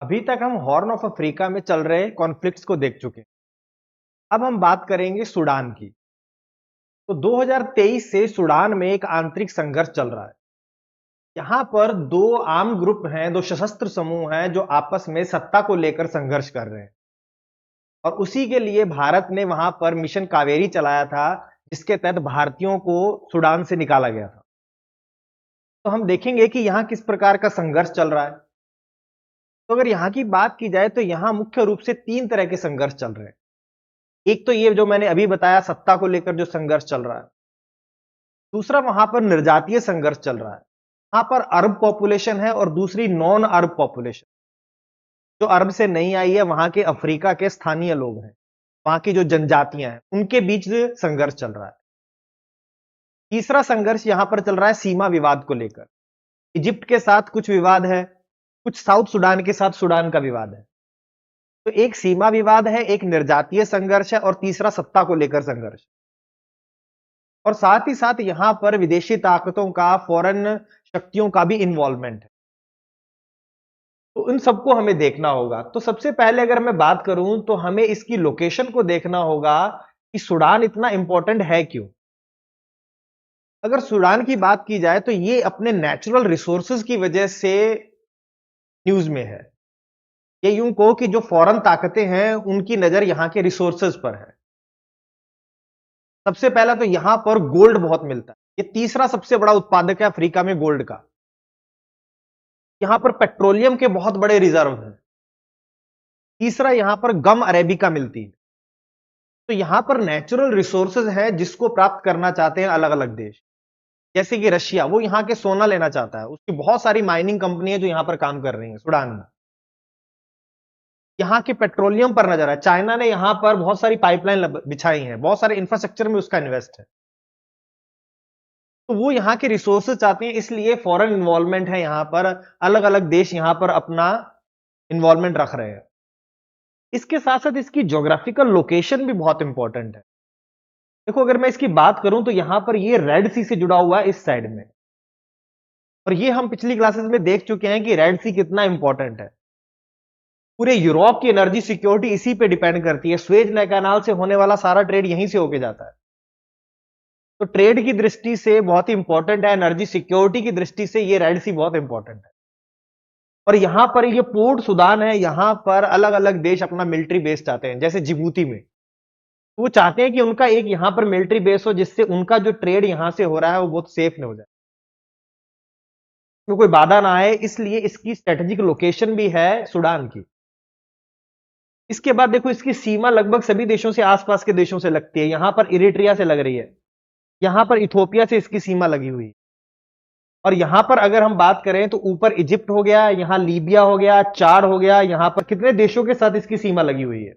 अभी तक हम हॉर्न ऑफ अफ्रीका में चल रहे कॉन्फ्लिक्ट्स को देख चुके हैं। अब हम बात करेंगे सूडान की। तो 2023 से सूडान में एक आंतरिक संघर्ष चल रहा है। यहाँ पर दो आर्म ग्रुप हैं, दो सशस्त्र समूह हैं जो आपस में सत्ता को लेकर संघर्ष कर रहे हैं। और उसी के लिए भारत ने वहां पर मिशन कावेरी चलाया था, जिसके तहत भारतीयों को सूडान से निकाला गया था। तो हम देखेंगे कि यहाँ किस प्रकार का संघर्ष चल रहा है। तो अगर यहाँ की बात की जाए तो यहाँ मुख्य रूप से तीन तरह के संघर्ष चल रहे हैं। एक तो ये जो मैंने अभी बताया, सत्ता को लेकर जो संघर्ष चल रहा है। दूसरा वहां पर निर्जातीय संघर्ष चल रहा है। वहां पर अरब पॉपुलेशन है और दूसरी नॉन अरब पॉपुलेशन, जो अरब से नहीं आई है, वहां के अफ्रीका के स्थानीय लोग हैं, वहां की जो जनजातियां हैं, उनके बीच संघर्ष चल रहा है। तीसरा संघर्ष यहां पर चल रहा है सीमा विवाद को लेकर। इजिप्ट के साथ कुछ विवाद है, कुछ साउथ सूडान के साथ सूडान का विवाद है। तो एक सीमा विवाद है, एक निर्जातीय संघर्ष है और तीसरा सत्ता को लेकर संघर्ष। और साथ ही साथ यहां पर विदेशी ताकतों का, फॉरेन शक्तियों का भी इन्वॉल्वमेंट है। तो इन सबको हमें देखना होगा। तो सबसे पहले अगर मैं बात करूं तो हमें इसकी लोकेशन को देखना होगा कि सूडान इतना इंपॉर्टेंट है क्यों। अगर सूडान की बात की जाए तो ये अपने नेचुरल रिसोर्सेज की वजह से न्यूज में है। ये यूं कहो कि जो फॉरेन ताकतें हैं उनकी नजर यहां के रिसोर्सेज पर है। सबसे पहला तो यहां पर गोल्ड बहुत मिलता है। ये तीसरा सबसे बड़ा उत्पादक है अफ्रीका में गोल्ड का। यहां पर पेट्रोलियम के बहुत बड़े रिजर्व हैं। तीसरा यहां पर गम अरेबिका मिलती है। तो यहां पर नेचुरल रिसोर्सेज हैं जिसको प्राप्त करना चाहते हैं अलग अलग देश। जैसे कि रशिया, वो यहां के सोना लेना चाहता है। उसकी बहुत सारी माइनिंग कंपनियां जो यहां पर काम कर रही हैं सूडान में। यहां के पेट्रोलियम पर नजर है। चाइना ने यहां पर बहुत सारी पाइपलाइन बिछाई हैं, बहुत सारे इंफ्रास्ट्रक्चर में उसका इन्वेस्ट है। तो वो यहाँ के रिसोर्सेज चाहते हैं, इसलिए फॉरेन इन्वॉल्वमेंट है यहां पर। अलग अलग देश यहां पर अपना इन्वॉल्वमेंट रख रहे हैं। इसके साथ साथ इसकी ज्योग्राफिकल लोकेशन भी बहुत इंपॉर्टेंट है। देखो, अगर मैं इसकी बात करूं तो यहां पर ये रेड सी से जुड़ा हुआ है इस साइड में। और ये हम पिछली क्लासेस में देख चुके हैं कि रेड सी कितना इंपॉर्टेंट है। पूरे यूरोप की एनर्जी सिक्योरिटी इसी पे डिपेंड करती है। स्वेज कैनाल से होने वाला सारा ट्रेड यहीं से होके जाता है। तो ट्रेड की दृष्टि से बहुत ही इंपॉर्टेंट है, एनर्जी सिक्योरिटी की दृष्टि से ये रेड सी बहुत इंपॉर्टेंट है। और यहां पर ये पोर्ट सुदान है, यहां पर अलग अलग देश अपना मिलिट्री बेस चाहते हैं। जैसे जिबूती में वो चाहते हैं कि उनका एक यहां पर मिलिट्री बेस हो, जिससे उनका जो ट्रेड यहां से हो रहा है वो बहुत सेफ न हो जाए, तो कोई बाधा ना आए। इसलिए इसकी स्ट्रेटेजिक लोकेशन भी है सूडान की। इसके बाद देखो, इसकी सीमा लगभग सभी देशों से, आसपास के देशों से लगती है। यहां पर इरिट्रिया से लग रही है, यहां पर इथोपिया से इसकी सीमा लगी हुई है। और यहां पर अगर हम बात करें तो ऊपर इजिप्ट हो गया, यहां लीबिया हो गया, चाड हो गया, यहां पर कितने देशों के साथ इसकी सीमा लगी हुई है।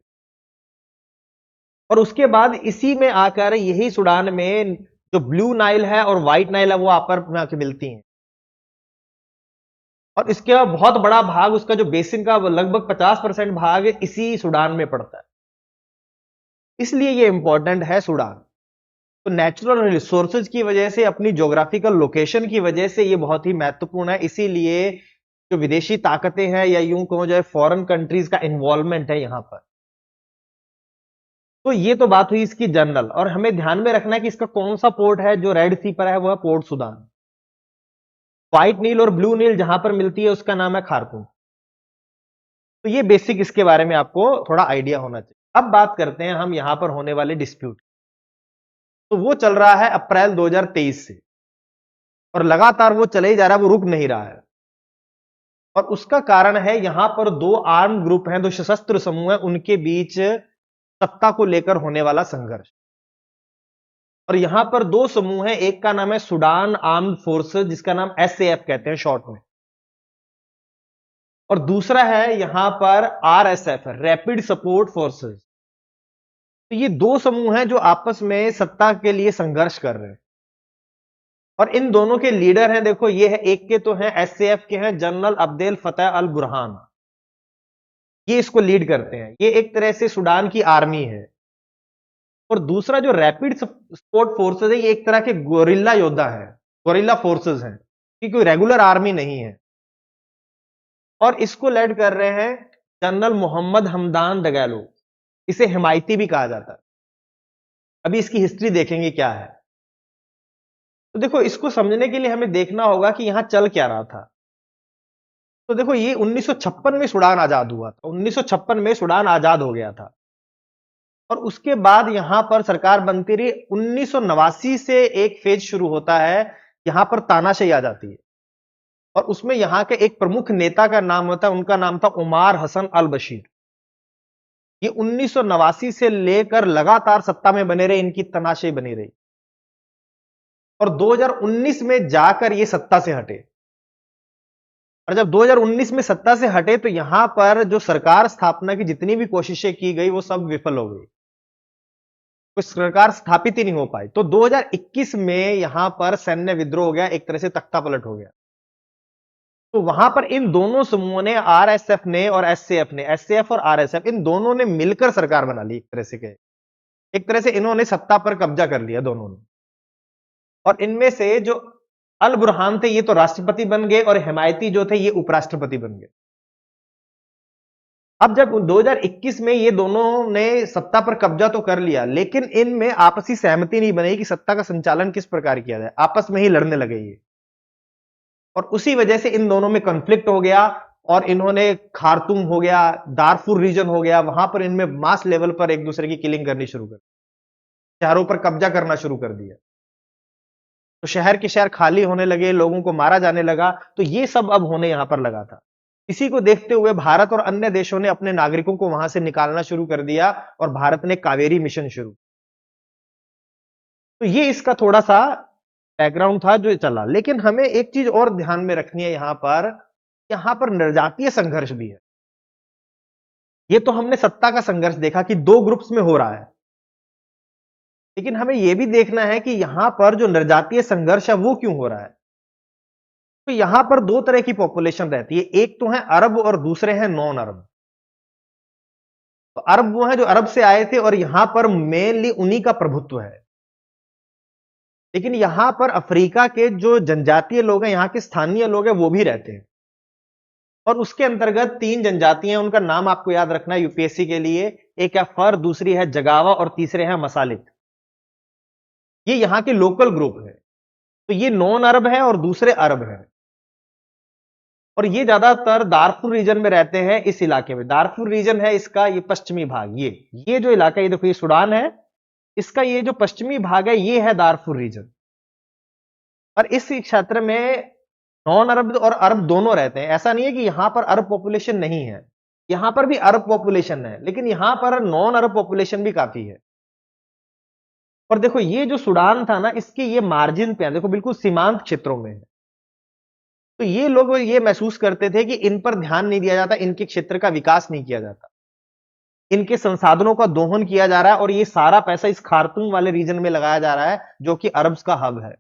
और उसके बाद इसी में आकर यही सूडान में जो ब्लू नाइल है और व्हाइट नाइल है वो आपस में आके मिलती हैं। और इसका बहुत बड़ा भाग, उसका जो बेसिन का लगभग 50% भाग इसी सूडान में पड़ता है। इसलिए ये इंपॉर्टेंट है सूडान। तो नेचुरल रिसोर्सेज की वजह से, अपनी ज्योग्राफिकल लोकेशन की वजह से ये बहुत ही महत्वपूर्ण है। इसीलिए जो विदेशी ताकतें हैं, या यूं कहो जो फॉरेन कंट्रीज का इन्वॉल्वमेंट है यहां पर। तो ये तो बात हुई इसकी जनरल। और हमें ध्यान में रखना है कि इसका कौन सा पोर्ट है जो रेड सी पर है, वह पोर्ट सुदान। व्हाइट नील और ब्लू नील जहां पर मिलती है उसका नाम है खार्तूम। तो ये बेसिक इसके बारे में आपको थोड़ा आइडिया होना चाहिए। अब बात करते हैं हम यहां पर होने वाले डिस्प्यूट। तो वो चल रहा है अप्रैल 2023 से, और लगातार वो चले ही जा रहा है, वो रुक नहीं रहा है। और उसका कारण है यहां पर दो आर्म ग्रुप हैं, दो सशस्त्र समूह हैं, उनके बीच सत्ता को लेकर होने वाला संघर्ष। और यहां पर दो समूह हैं, एक का नाम है सूडान आर्म्ड फोर्सेस, जिसका नाम एसएएफ कहते हैं शॉर्ट में। और दूसरा है यहां पर आरएसएफ, रैपिड सपोर्ट फोर्सेस। तो ये दो समूह हैं जो आपस में सत्ता के लिए संघर्ष कर रहे हैं। और इन दोनों के लीडर हैं, देखो ये है, एक के तो हैं एसएएफ के हैं जनरल अब्देल फतेह अल बुरहान। ये इसको लीड करते हैं। ये एक तरह से सूडान की आर्मी है। और दूसरा जो रैपिड सपोर्ट फोर्सेस है, ये एक तरह के गोरिल्ला योद्धा है, गोरिल्ला फोर्सेस हैं, कि कोई रेगुलर आर्मी नहीं है। और इसको लेड कर रहे हैं जनरल मोहम्मद हमदान दगैलो। इसे हिमायती भी कहा जाता है। अभी इसकी हिस्ट्री देखेंगे क्या है। तो देखो, इसको समझने के लिए हमें देखना होगा कि यहां चल क्या रहा था। तो देखो, ये 1956 में सूडान आजाद हुआ था। 1956 में सूडान आजाद हो गया था और उसके बाद यहां पर सरकार बनती रही। 1989 से एक फेज शुरू होता है, यहां पर तानाशाही आ जाती है और उसमें यहां के एक प्रमुख नेता का नाम होता है, उनका नाम था उमार हसन अल बशीर। ये 1989 से लेकर लगातार सत्ता में बने रहे, इनकी तानाशाही बनी रही और 2019 में जाकर ये सत्ता से हटे। और जब 2019 में सत्ता से हटे तो यहां पर जो सरकार स्थापना की जितनी भी कोशिशें की गई वो सब विफल हो गई, कोई सरकार स्थापित ही नहीं हो पाई। तो 2021 में यहां पर सैन्य विद्रोह हो गया, एक तरह से तख्ता पलट हो गया। तो वहां पर इन दोनों समूहों ने, आरएसएफ ने और एसएएफ ने, एसएएफ और आरएसएफ, इन दोनों ने मिलकर सरकार बना ली। एक तरह से इन्होंने सत्ता पर कब्जा कर लिया दोनों ने। और इनमें से जो अल बुरहान थे ये तो राष्ट्रपति बन गए और हिमायती जो थे ये उपराष्ट्रपति बन गए। अब जब 2021 में ये दोनों ने सत्ता पर कब्जा तो कर लिया, लेकिन इनमें आपसी सहमति नहीं बनी कि सत्ता का संचालन किस प्रकार किया जाए। आपस में ही लड़ने लगे ये और उसी वजह से इन दोनों में कॉन्फ्लिक्ट हो गया और इन्होंने खार्तूम हो गया, दारफुर रीजन हो गया, वहां पर इनमें मास लेवल पर एक दूसरे की किलिंग करनी शुरू कर दी, शहरों पर कब्जा करना शुरू कर दिया। तो शहर के शहर खाली होने लगे, लोगों को मारा जाने लगा। तो ये सब अब होने यहां पर लगा था। इसी को देखते हुए भारत और अन्य देशों ने अपने नागरिकों को वहां से निकालना शुरू कर दिया और भारत ने कावेरी मिशन शुरू। तो ये इसका थोड़ा सा बैकग्राउंड था जो चला। लेकिन हमें एक चीज और ध्यान में रखनी है, यहां पर निर्जातीय संघर्ष भी है। ये तो हमने सत्ता का संघर्ष देखा कि दो ग्रुप्स में हो रहा है, लेकिन हमें यह भी देखना है कि यहां पर जो निर्जातीय संघर्ष है वो क्यों हो रहा है। तो यहां पर दो तरह की पॉपुलेशन रहती है, एक तो है अरब और दूसरे हैं नॉन अरब। तो अरब वो है जो अरब से आए थे और यहां पर मेनली उन्हीं का प्रभुत्व है। लेकिन यहां पर अफ्रीका के जो जनजातीय लोग हैं, यहां के स्थानीय लोग हैं, वो भी रहते हैं। और उसके अंतर्गत तीन जनजातियां हैं, उनका नाम आपको याद रखना है यूपीएससी के लिए। एक है फर, दूसरी है जगावा और तीसरे हैं मसालिक। ये यहां के लोकल ग्रुप है। तो ये नॉन अरब है और दूसरे अरब है और ये ज्यादातर दारफुर रीजन में रहते हैं। इस इलाके में दारफुर रीजन है इसका, ये पश्चिमी भाग, ये जो इलाका, ये देखो, ये सूडान है, इसका ये जो पश्चिमी भाग है ये है दारफुर रीजन। और इस क्षेत्र में नॉन अरब और अरब दोनों रहते हैं। ऐसा नहीं है कि यहां पर अरब पॉपुलेशन नहीं है, यहां पर भी अरब पॉपुलेशन है, लेकिन यहां पर नॉन अरब पॉपुलेशन भी काफी है। और देखो, ये जो सूडान था ना, इसके ये मार्जिन पे है, देखो बिल्कुल सीमांत क्षेत्रों में है। तो ये लोग ये महसूस करते थे कि इन पर ध्यान नहीं दिया जाता, इनके क्षेत्र का विकास नहीं किया जाता, इनके संसाधनों का दोहन किया जा रहा है और ये सारा पैसा इस खार्तूम वाले रीजन में लगाया जा रहा है जो कि अरब्स का हब है।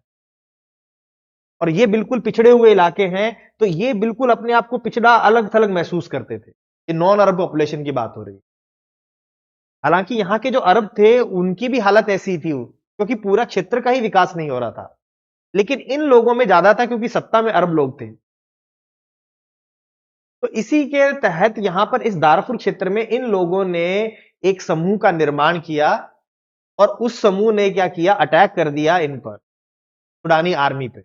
और ये बिल्कुल पिछड़े हुए इलाके हैं, तो ये बिल्कुल अपने आप को पिछड़ा, अलग थलग महसूस करते थे। ये नॉन अरब पॉपुलेशन की बात हो रही है। हालांकि यहां के जो अरब थे उनकी भी हालत ऐसी थी, क्योंकि पूरा क्षेत्र का ही विकास नहीं हो रहा था, लेकिन इन लोगों में ज्यादा था क्योंकि सत्ता में अरब लोग थे। तो इसी के तहत यहां पर इस दारफुर क्षेत्र में इन लोगों ने एक समूह का निर्माण किया और उस समूह ने क्या किया, अटैक कर दिया इन पर, सूडानी आर्मी पे,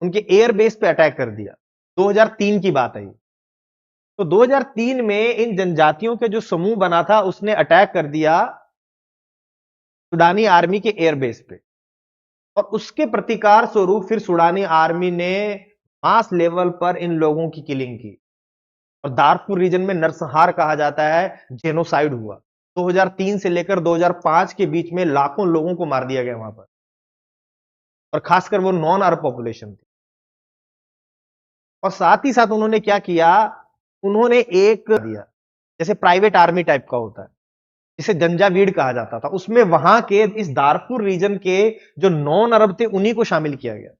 उनके एयर बेस पे अटैक कर दिया। 2003 की बात है। तो 2003 में इन जनजातियों के जो समूह बना था उसने अटैक कर दिया सूडानी आर्मी के एयरबेस पे और उसके प्रतिकार स्वरूप फिर सूडानी आर्मी ने मास लेवल पर इन लोगों की किलिंग की और दारफुर रीजन में नरसंहार कहा जाता है, जेनोसाइड हुआ। 2003 से लेकर 2005 के बीच में लाखों लोगों को मार दिया गया वहां पर, और खासकर वो नॉन अरब पॉपुलेशन थी। और साथ ही साथ उन्होंने क्या किया, उन्होंने एक दिया जैसे प्राइवेट आर्मी टाइप का होता है, जिसे जंजावीड कहा जाता था, उसमें वहां के इस दारफुर रीजन के जो नॉन अरब थे उन्हीं को शामिल किया गया।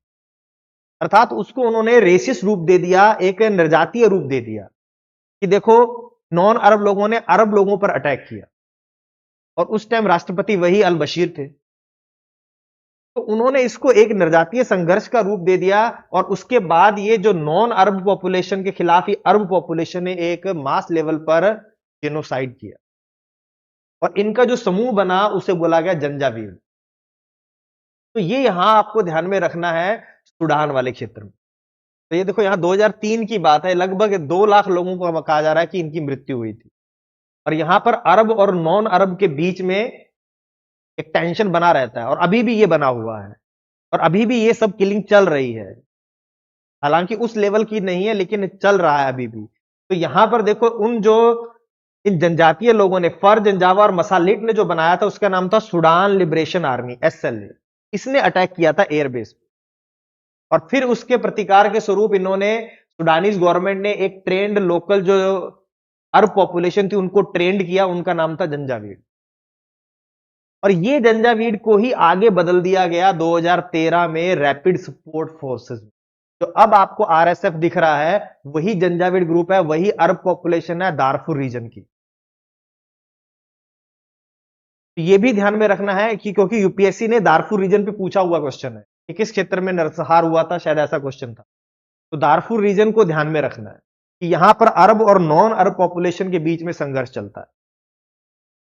अर्थात उसको उन्होंने रेसिस्ट रूप दे दिया, एक निर्जातीय रूप दे दिया कि देखो, नॉन अरब लोगों ने अरब लोगों पर अटैक किया और उस टाइम राष्ट्रपति वही अल बशीर थे। तो उन्होंने इसको एक निर्जातीय संघर्ष का रूप दे दिया और उसके बाद ये जो नॉन अरब पॉपुलेशन के खिलाफ ये अरब पॉपुलेशन ने एक मास लेवल पर जेनोसाइड किया और इनका जो समूह बना उसे बोला गया जंजावीड। तो ये यहां आपको ध्यान में रखना है सूडान वाले क्षेत्र में। तो ये देखो यहां 2003 की बात है, लगभग 2 लाख लोगों को कहा जा रहा है कि इनकी मृत्यु हुई थी और यहां पर अरब और नॉन अरब के बीच में एक टेंशन बना रहता है और अभी भी ये बना हुआ है और अभी भी ये सब किलिंग चल रही है, हालांकि उस लेवल की नहीं है लेकिन चल रहा है अभी भी। तो यहां पर देखो उन जो इन जनजातीय लोगों ने फर जंजावा और मसालिट ने जो बनाया था उसका नाम था सूडान लिबरेशन आर्मी SLA। इसने अटैक किया था एयरबेस पे और फिर उसके प्रतिकार के स्वरूप इन्होंने सूडानीज गवर्नमेंट ने एक ट्रेंड लोकल जो अरब पॉपुलेशन थी उनको ट्रेंड किया, उनका नाम था जंजावीड और ये जंजावीड को ही आगे बदल दिया गया 2013 में रैपिड सपोर्ट फोर्सेस में। तो अब आपको RSF दिख रहा है, वही जंजावीड ग्रुप है, वही अरब पॉपुलेशन है दारफुर रीजन की। तो ये भी ध्यान में रखना है कि क्योंकि यूपीएससी ने दारफुर रीजन पे पूछा हुआ क्वेश्चन है कि किस क्षेत्र में नरसंहार हुआ था, शायद ऐसा क्वेश्चन था। तो दारफुर रीजन को ध्यान में रखना है कि यहां पर अरब और नॉन अरब पॉपुलेशन के बीच में संघर्ष चलता है।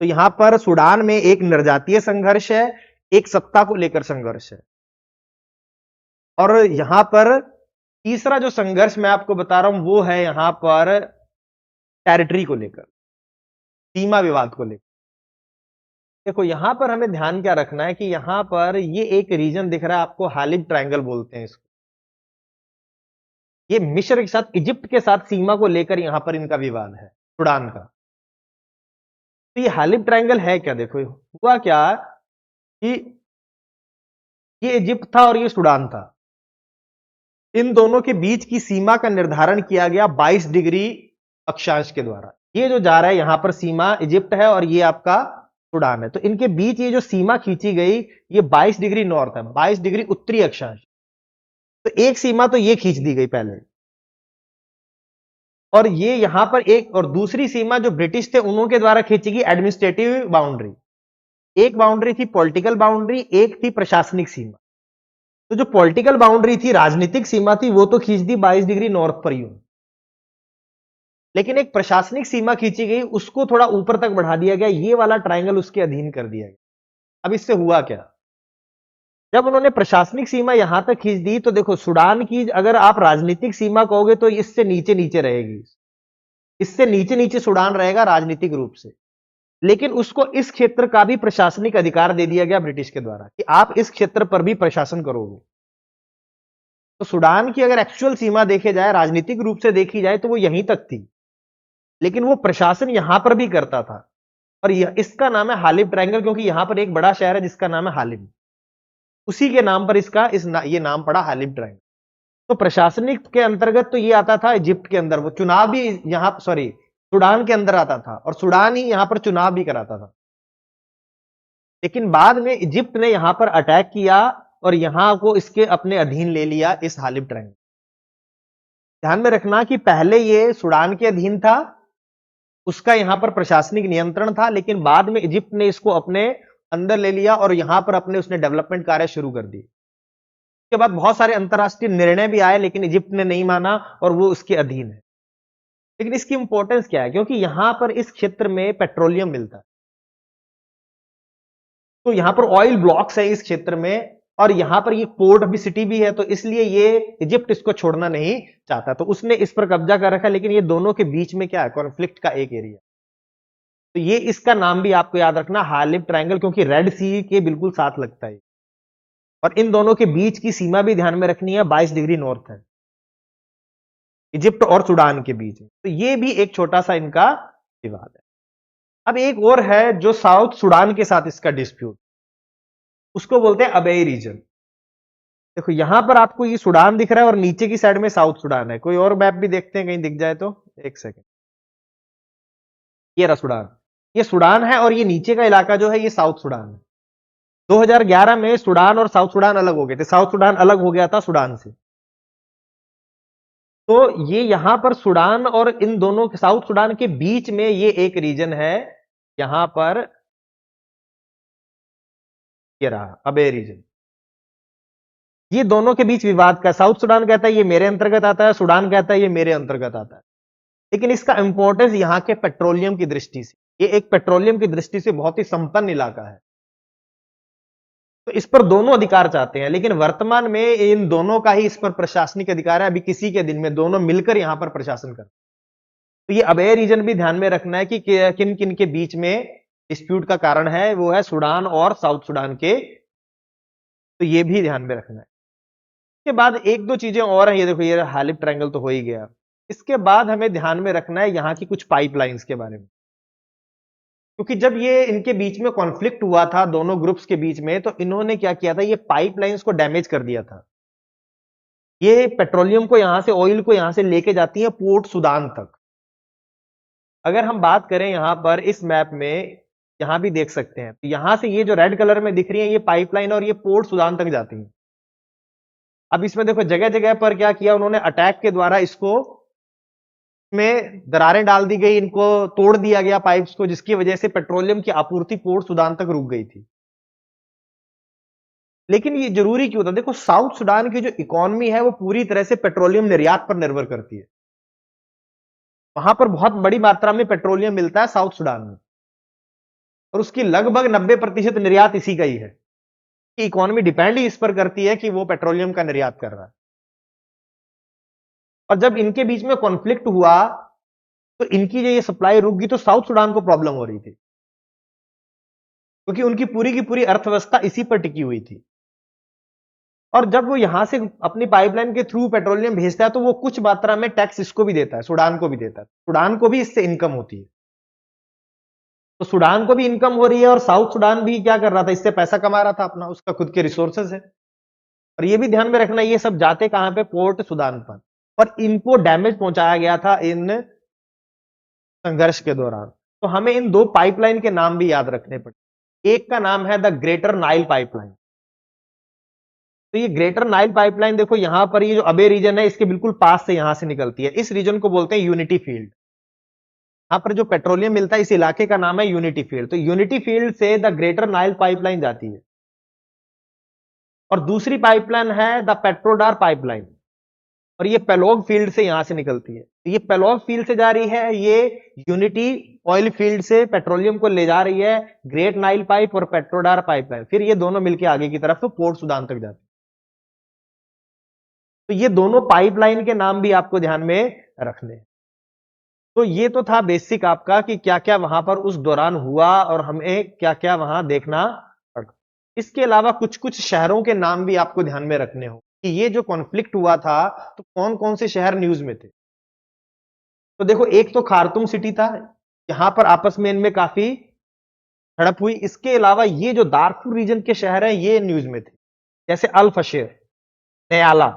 तो यहां पर सूडान में एक निर्जातीय संघर्ष है, एक सत्ता को लेकर संघर्ष है और यहां पर तीसरा जो संघर्ष मैं आपको बता रहा हूं वो है यहां पर टेरिटरी को लेकर, सीमा विवाद को लेकर। देखो यहां पर हमें ध्यान क्या रखना है कि यहां पर ये एक रीजन दिख रहा है आपको, हालिब ट्रायंगल बोलते हैं इसको। ये मिस्र के साथ, इजिप्ट के साथ सीमा को लेकर यहां पर इनका विवाद है सूडान का। तो ये हालिब ट्रायंगल है क्या, देखो हुआ क्या कि ये इजिप्ट था और ये सूडान था, इन दोनों के बीच की सीमा का निर्धारण किया गया 22 डिग्री अक्षांश के द्वारा। ये जो जा रहा है यहां पर सीमा इजिप्ट है और ये आपका सूडान है, तो इनके बीच ये जो सीमा खींची गई ये 22 डिग्री नॉर्थ है, 22 डिग्री उत्तरी अक्षांश। तो एक सीमा तो ये खींच दी गई पहले और ये यहां पर एक और दूसरी सीमा जो ब्रिटिश थे उनके द्वारा खींची गई एडमिनिस्ट्रेटिव बाउंड्री। एक बाउंड्री थी पॉलिटिकल बाउंड्री, एक थी प्रशासनिक सीमा। तो जो पॉलिटिकल बाउंड्री थी, राजनीतिक सीमा थी, वो तो खींच दी 22 डिग्री नॉर्थ पर यूं, लेकिन एक प्रशासनिक सीमा खींची गई उसको थोड़ा ऊपर तक बढ़ा दिया गया, ये वाला ट्रायंगल उसके अधीन कर दिया गया। अब इससे हुआ क्या, जब उन्होंने प्रशासनिक सीमा यहां तक खींच दी तो देखो सूडान की अगर आप राजनीतिक सीमा कहोगे तो इससे नीचे नीचे रहेगी, इससे नीचे नीचे सूडान रहेगा राजनीतिक रूप से, लेकिन उसको इस क्षेत्र का भी प्रशासनिक अधिकार दे दिया गया ब्रिटिश के द्वारा कि आप इस क्षेत्र पर भी प्रशासन करोगे। तो सूडान की अगर एक्चुअल सीमा देखे जाए, राजनीतिक रूप से देखी जाए तो वो यहीं तक थी, लेकिन वो प्रशासन यहां पर भी करता था और इसका नाम है हालिब ट्रायंगल, क्योंकि यहां पर एक बड़ा शहर है जिसका नाम है हालिब, उसी के नाम पर इसका ये नाम पड़ा हालिब ट्रायंगल। तो प्रशासनिक के अंतर्गत तो ये आता था इजिप्ट के अंदर, वो चुनाव भी यहां सॉरी सूडान के अंदर आता था और सूडान ही यहां पर चुनाव भी कराता था। लेकिन बाद में इजिप्ट ने यहां पर अटैक किया और यहां को इसके अपने अधीन ले लिया, इस हालिब ट्रायंगल। ध्यान में रखना कि पहले ये सूडान के अधीन था, उसका यहां पर प्रशासनिक नियंत्रण था, लेकिन बाद में इजिप्ट ने इसको अपने अंदर ले लिया और यहां पर अपने उसने डेवलपमेंट कार्य शुरू कर दिए। उसके बाद बहुत सारे अंतरराष्ट्रीय निर्णय भी आए लेकिन इजिप्ट ने नहीं माना और वो उसके अधीन है। लेकिन इसकी इंपॉर्टेंस क्या है, क्योंकि यहां पर इस क्षेत्र में पेट्रोलियम मिलता है, तो यहां पर ऑयल ब्लॉक्स है इस क्षेत्र में और यहां पर ये पोर्ट भी सिटी भी है, तो इसलिए ये इजिप्ट इसको छोड़ना नहीं चाहता, तो उसने इस पर कब्जा कर रखा। लेकिन ये दोनों के बीच में क्या है, कॉन्फ्लिक्ट का एक एरिया। तो ये इसका नाम भी आपको याद रखना हालिब ट्रायंगल, क्योंकि रेड सी के बिल्कुल साथ लगता है और इन दोनों के बीच की सीमा भी ध्यान में रखनी है, 22 डिग्री नॉर्थ है इजिप्ट और सूडान के बीच में। तो ये भी एक छोटा सा इनका विवाद है। अब एक और है जो साउथ सूडान के साथ इसका डिस्प्यूट, उसको बोलते हैं अबेई रीजन। देखो यहां पर आपको ये सूडान दिख रहा है और नीचे की साइड में साउथ सूडान है। कोई और मैप भी देखते हैं, कहीं दिख जाए तो, एक सेकेंड। ये रहा सूडान, ये सूडान है और ये नीचे का इलाका जो है ये साउथ सूडान है। 2011 में सूडान और साउथ सूडान अलग हो गए थे, साउथ सूडान अलग हो गया था सूडान से। तो ये यहां पर सूडान और इन दोनों साउथ सूडान के बीच में ये एक रीजन है, यहां पर ये रहा अबे रीजन। ये दोनों के बीच विवाद का, साउथ सूडान कहता है ये मेरे अंतर्गत आता है, सूडान कहता है ये मेरे अंतर्गत आता है। लेकिन इसका इंपॉर्टेंस यहां के पेट्रोलियम की दृष्टि से, ये एक पेट्रोलियम की दृष्टि से बहुत ही संपन्न इलाका है, तो इस पर दोनों अधिकार चाहते हैं। लेकिन वर्तमान में इन दोनों का ही इस पर प्रशासनिक अधिकार है, अभी किसी के दिन में दोनों मिलकर यहां पर प्रशासन करते हैं। तो ये अबे रीजन भी ध्यान में रखना है कि किन किन के बीच में डिस्प्यूट का कारण है, वो है सूडान और साउथ सूडान के, तो ये भी ध्यान में रखना है। इसके बाद एक दो चीजें और हैं, ये देखो ये हालिब ट्रायंगल तो हो ही गया। इसके बाद हमें ध्यान में रखना है यहाँ की कुछ पाइपलाइंस के बारे में, क्योंकि जब ये इनके बीच में कॉन्फ्लिक्ट हुआ था दोनों ग्रुप्स के बीच में, तो इन्होंने क्या किया था, ये पाइपलाइंस को डैमेज कर दिया था। ये पेट्रोलियम को यहां से, ऑयल को यहां से लेके जाती है पोर्ट सुदान तक। अगर हम बात करें यहां पर इस मैप में, यहां भी देख सकते हैं, तो यहां से ये जो रेड कलर में दिख रही है ये पाइपलाइन और ये पोर्ट सुदान तक जाती है। अब इसमें देखो जगह जगह पर क्या किया उन्होंने, अटैक के द्वारा इसको में दरारें डाल दी गई, इनको तोड़ दिया गया पाइप्स को, जिसकी वजह से पेट्रोलियम की आपूर्ति पोर्ट सुदान तक रुक गई थी। लेकिन ये जरूरी क्यों था, देखो साउथ सुडान की जो इकोनॉमी है वो पूरी तरह से पेट्रोलियम निर्यात पर निर्भर करती है। वहां पर बहुत बड़ी मात्रा में पेट्रोलियम मिलता है साउथ सुडान में, और उसकी लगभग 90% निर्यात इसी का ही है। कि इकोनॉमी डिपेंड ही इस पर करती है कि वो पेट्रोलियम का निर्यात कर रहा है। और जब इनके बीच में कॉन्फ्लिक्ट हुआ तो इनकी जो ये सप्लाई रुक गई, तो साउथ सुडान को प्रॉब्लम हो रही थी, क्योंकि उनकी पूरी की पूरी अर्थव्यवस्था इसी पर टिकी हुई थी। और जब वो यहां से अपनी पाइपलाइन के थ्रू पेट्रोलियम भेजता है तो वो कुछ मात्रा में टैक्स इसको भी देता है, सूडान को भी देता है, सूडान को भी इससे इनकम होती है। तो सूडान को भी इनकम हो रही है और साउथ सूडान भी क्या कर रहा था, इससे पैसा कमा रहा था अपना, उसका खुद के रिसोर्सेज है। और ये भी ध्यान में रखना, ये सब जाते कहां पे, पोर्ट सुदान पर, और इनको डैमेज पहुंचाया गया था इन संघर्ष के दौरान। तो हमें इन दो पाइपलाइन के नाम भी याद रखने पड़े। एक का नाम है द ग्रेटर नाइल पाइपलाइन। तो ये ग्रेटर नाइल पाइपलाइन देखो यहां पर, ये जो अबे रीजन है इसके बिल्कुल पास से यहां से निकलती है। इस रीजन को बोलते हैं यूनिटी फील्ड। यहां पर जो पेट्रोलियम मिलता है इस इलाके का नाम है यूनिटी फील्ड। तो यूनिटी फील्ड से द ग्रेटर नाइल पाइपलाइन जाती है, और दूसरी पाइपलाइन है द पेट्रोडार पाइपलाइन, और ये पेलोग फील्ड से यहां से निकलती है। तो ये पेलोग फील्ड से जा रही है, ये यूनिटी ऑयल फील्ड से पेट्रोलियम को ले जा रही है, ग्रेट नाइल पाइप और पेट्रोडार पाइपलाइन, फिर ये दोनों मिलकर आगे की तरफ तो पोर्ट सुदान तक जाती है। तो ये दोनों पाइपलाइन के नाम भी आपको ध्यान में रखने हैं। तो ये तो था बेसिक आपका कि क्या क्या वहां पर उस दौरान हुआ और हमें क्या क्या वहां देखना पड़ा। इसके अलावा कुछ कुछ शहरों के नाम भी आपको ध्यान में रखने हो कि ये जो कॉन्फ्लिक्ट हुआ था तो कौन कौन से शहर न्यूज में थे। तो देखो एक तो खार्तूम सिटी था, यहां पर आपस में इनमें काफी झड़प हुई। इसके अलावा ये जो दारफुर रीजन के शहर हैं ये न्यूज में थे, जैसे अल फशेर, नयाला,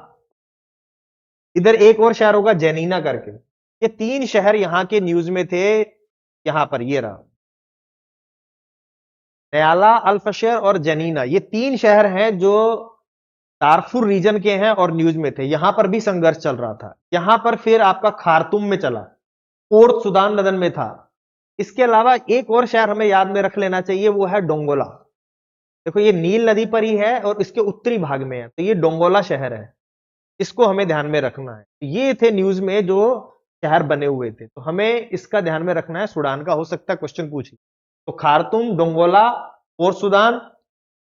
इधर एक और शहर होगा जेनीना करके। ये तीन शहर यहां के न्यूज में थे। यहां पर ये रहा नयाला, अल फशेर और जेनीना, ये तीन शहर हैं जो दारफुर रीजन के हैं और न्यूज में थे। यहां पर भी संघर्ष चल रहा था। यहां पर फिर आपका खार्तूम में चला, पोर्ट सुदान नदन में था। इसके अलावा एक और शहर हमें याद में रख लेना चाहिए, वो है डोंगोला। देखो ये नील नदी पर ही है और इसके उत्तरी भाग में है, तो ये डोंगोला शहर है, इसको हमें ध्यान में रखना है। ये थे न्यूज में जो शहर बने हुए थे, तो हमें इसका ध्यान में रखना है। सूडान का हो सकता है क्वेश्चन पूछिए। तो खार्तूम, डोंगोला, पोर्ट सुदान,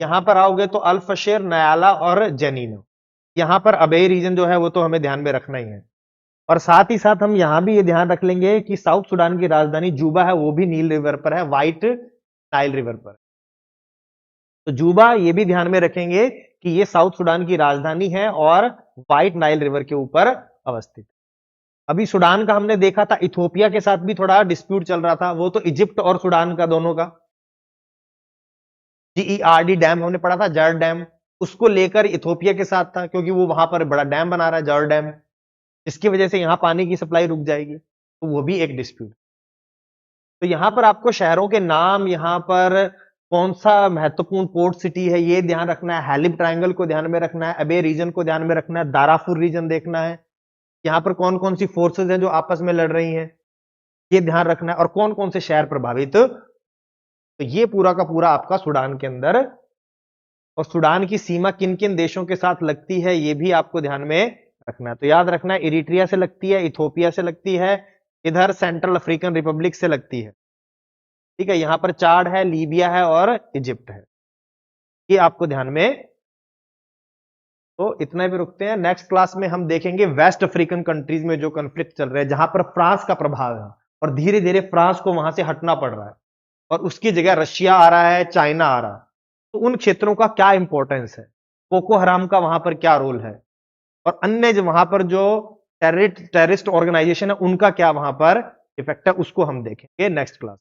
यहां पर आओगे तो अल फशेर, नयाला और जेनीना। यहां पर अबे रीजन जो है वो तो हमें ध्यान में रखना ही है। और साथ ही साथ हम यहां भी ये ध्यान रख लेंगे कि साउथ सुडान की राजधानी जूबा है, वो भी नील रिवर पर है, व्हाइट नाइल रिवर पर। तो जूबा ये भी ध्यान में रखेंगे कि ये साउथ सुडान की राजधानी है और व्हाइट नाइल रिवर के ऊपर अवस्थित। अभी सुडान का हमने देखा था, इथोपिया के साथ भी थोड़ा डिस्प्यूट चल रहा था, वो तो इजिप्ट और सुडान का दोनों का। GERD डैम हमने पढ़ा था, जर्ड डैम, उसको लेकर इथोपिया के साथ था, क्योंकि वो वहां पर बड़ा डैम बना रहा है जर्ड डैम, जिसकी वजह से यहां पानी की सप्लाई रुक जाएगी, तो वो भी एक डिस्प्यूट। तो यहां पर आपको शहरों के नाम, यहां पर कौन सा महत्वपूर्ण पोर्ट सिटी है ये ध्यान रखना है, हैलिब ट्रायंगल को ध्यान में रखना है, अबे रीजन को ध्यान में रखना है, दाराफुर रीजन देखना है, यहां पर कौन कौन सी फोर्सेज हैं जो आपस में लड़ रही हैं ये ध्यान रखना है, और कौन कौन से शहर प्रभावित। तो ये पूरा का पूरा आपका सूडान के अंदर और सूडान की सीमा किन किन देशों के साथ लगती है ये भी आपको ध्यान में रखना है। तो याद रखना है, इरिट्रिया से लगती है, इथोपिया से लगती है, इधर सेंट्रल अफ्रीकन रिपब्लिक से लगती है। ठीक है, यहां पर चाड है, लीबिया है और इजिप्ट है, ये आपको ध्यान में। तो इतना भी रुकते हैं। नेक्स्ट क्लास में हम देखेंगे वेस्ट अफ्रीकन कंट्रीज में जो कॉन्फ्लिक्ट चल रहे हैं, जहां पर फ्रांस का प्रभाव है और धीरे धीरे फ्रांस को वहां से हटना पड़ रहा है और उसकी जगह रशिया आ रहा है, चाइना आ रहा है। तो उन क्षेत्रों का क्या इंपॉर्टेंस है, बोको हराम का वहां पर क्या रोल है, और अन्य जो वहां पर जो टेररिस्ट ऑर्गेनाइजेशन है उनका क्या वहां पर इफेक्ट है, उसको हम देखेंगे नेक्स्ट क्लास।